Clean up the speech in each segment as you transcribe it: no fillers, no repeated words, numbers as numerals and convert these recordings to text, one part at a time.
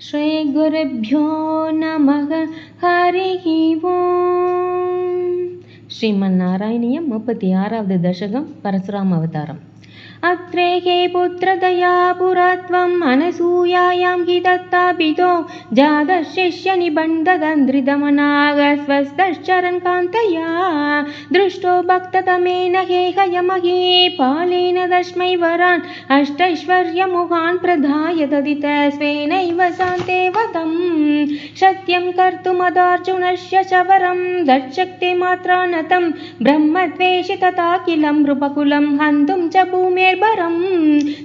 श्रीगुरुभ्यो नमः हरिः ओम्। श्रीमन्नारायणीयं 36వ दशकं परशुराम अवतारम्। अत्रेहे पुत्रदया पुरात्वम् अनसूयायां हि दत्तापितो जातशिष्यनिबन्धदन्द्रिदमनागस्वस्तश्चरन् कान्तया दृष्टो भक्ततमेन हेहयमहे पालेन तस्मै वरान् अष्टैश्वर्यमुखान् प्रदाय तदित स्वेनैव शान्ते वदम् सत्यं कर्तुमदार्जुनस्य शवरं दक्षक्ते मात्रा नतं ब्रह्मद्वेषि तथाखिलं नृपकुलं हन्तुं च भूमेर्भरं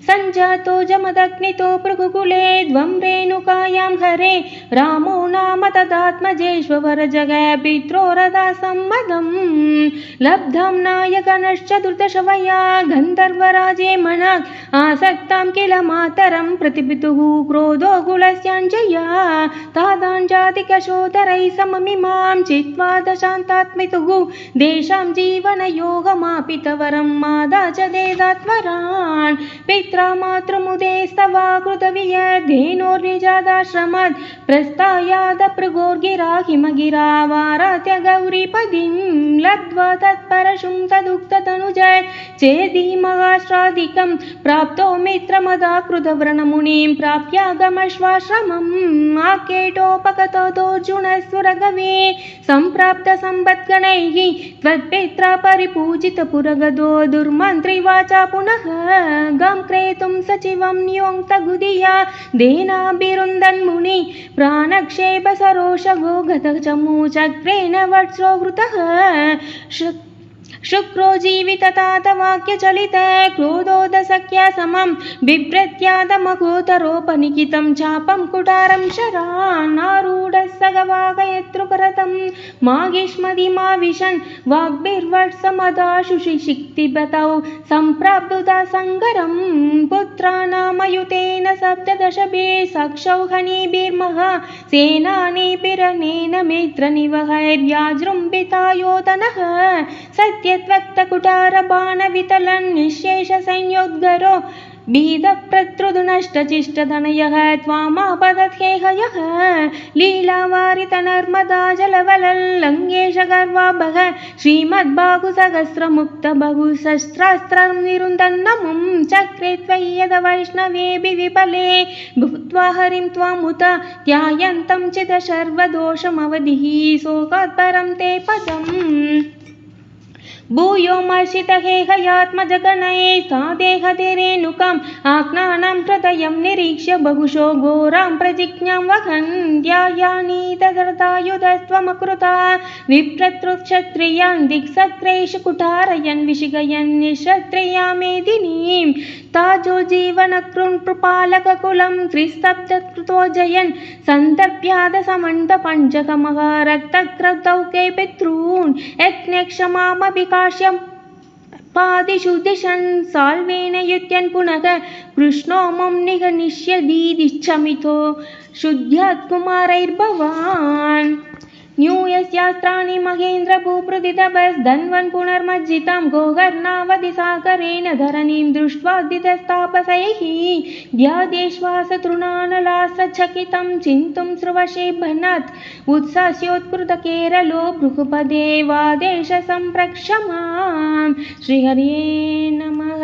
सञ्जातो जमदग्नितो भृगुकुले द्वं रेणुकायां हरे रामो नाम तदात्मजेश्वर जगपित्रोरदा सम्मदम् लब्धं नायकनश्चतुर्दशवया गन्धर्वराजे मनाक् आसक्तां किल मातरं प्रतिपितुः क्रोधो कुलस्याञ्जया तादाञ्जातिकशोधरैः सममिमां चित्वा दशान्तात्मितुः देशां जीवनयोगमापितवरं मादा च देदात्वरान् पित्रा मातृमुदेस्तवा कृतवियद्धेनोर्निजादाश्रमात् प्रस्थायादपृगोर्गिरा हिमगिरा वारात्य गौरीपदीं लब्ध्वा तत्परशुं तदुक्ततनुजय चेदीमहाश्रादिकं प्राप्तो मित्रमदाकृतव्रणमुनिं प्राप्यागमश्वाश्रमम् आकेटोपगतोऽर्जुनस्वरगवे सम्प्राप्तसम्पद्गणैः त्वत्पित्रा परिपूजितपुरगदो दुर्मन्त्रिवाचा पुनः गां क्रेतुं सचिवं नियोक्तगुदिया देनाभिरुन्दन्मुनि प्राणक्षेपसरोषगो गतचमूचक्रेण वत्सो हृतः शुक्रो जीविततातवाक्यचलित क्रोधोदसख्या समं बिभ्रत्यादमगोतरोपनिकितं चापं कुटारं शरानारूढः सगवागयतृपरतं मागिष्मदिमाविशन् वाग्भिर्वत्समदाशुषिक्तिबतौ सम्प्राप्तुता सङ्गरं पुत्राणामयुतेन सप्तदशभिः सक्षौहणीभिर्महा सेनानीभिरनेन मित्रनिवहैर्व्याजृम्भिता योतनः सत्यत्वक्तकुटारबाणवितलन् निःशेषसैन्योद्गरो भीतप्रतृदुनष्टचिष्टतनयः त्वामापदथेहयः लीलावारितनर्मदा जलवलल्लङ्घेशगर्वाभः श्रीमद्बाहुसहस्रमुक्तबहुशस्त्रास्त्रं निरुन्दन्नमुं चक्रे त्वय्यदवैष्णवेऽपि विफले भूत्वा हरिं त्वामुत ध्यायन्तं चिदशर्वदोषमवधिः शोकात्परं ते पदम् भूयो मर्षितहेहयात्मजगणये सा देहधेरेणुकाम् आज्ञानं हृदयं निरीक्ष्य बहुशो घोरां प्रतिज्ञां वहन् ध्यायानीतदर्दायुधस्त्वमकृता विप्रतृक्षत्रियान् दिक्सत्रेषु कुठारयन् विशिगयन् निःक्षत्रिया मेदिनीं ताजो जीवनकृन्पालककुलं त्रिस्तब्धकृतो जयन् सन्दर्भ्यादसमण्डपञ्चकमः रक्तक्रतौके पितॄन् यज्ञक्षमामभिकाश्यं पादिषु दिशन् साल्वेन युत्यन् पुनः कृष्णो मम निगनिष्यदीदिच्छमितो शुद्ध्यात् कुमारैर्भवान् न्यूयस्यास्त्राणि महेन्द्र भूपृथितपस्धन्वन् पुनर्मज्जितां गोकर्णावधिसागरेण धरणीं दृष्ट्वादितस्तापसैः ध्यादेश्वासतृणानलासचकितं चिन्तुं स्रवशे भनात् उत्सास्योत्कृतकेरलो भृगुपदे वादेश सम्प्रक्षमां श्रीहरिये नमः।